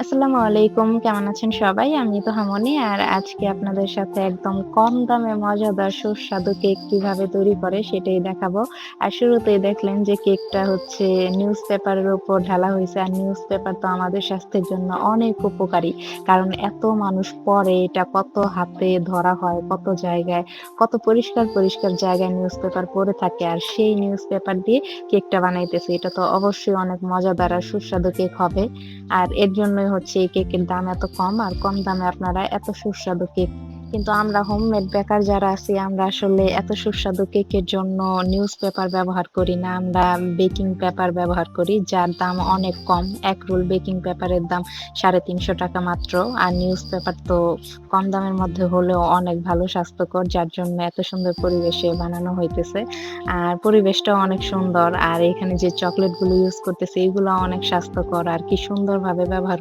আসসালামু আলাইকুম। কেমন আছেন সবাই? আমি তোহামনি। আর আজকে আপনাদের সাথে একদম কম দামে মজাদার সুস্বাদু কেক কিভাবে তৈরি করে সেটাই দেখাবো। আর শুরুতেই দেখলেন যে কেকটা হচ্ছে নিউজ পেপারের উপর ঢালা হইছে। আর নিউজ পেপার তো আমাদের স্বাস্থ্যের জন্য অনেক উপকারী। কারণ এত মানুষ পড়ে, এটা কত হাতে ধরা হয়, কত জায়গায়, কত পরিষ্কার জায়গায় নিউজ পেপার পড়ে থাকে। আর সেই নিউজ পেপার দিয়ে কেকটা বানাইতেছে। এটা তো অবশ্যই অনেক মজাদার আর সুস্বাদু কেক হবে। আর এর জন্যই হচ্ছে এই কেকের দাম এত কম। আর কম দামে আপনারা এত সুস্বাদু কেক কিন্তু আমরা হোমমেড বেকার যারা আছি আমরা আসলে এত সুস্বাদু কেকের জন্য নিউজ পেপার ব্যবহার করি না। আমরা বেকিং পেপার ব্যবহার করি যার দাম অনেক কম। ১ রোল বেকিং পেপারের দাম ৳৩৫০ মাত্র। আর নিউজ পেপার তো কম দামের মধ্যে হলেও অনেক ভালো স্বাস্থ্যকর যার জন্য এত সুন্দর পরিবেশে বানানো হইতেছে। আর পরিবেশটাও অনেক সুন্দর। আর এখানে যে চকোলেট গুলো ইউজ করতেছি এগুলো অনেক স্বাস্থ্যকর আর কি সুন্দরভাবে ব্যবহার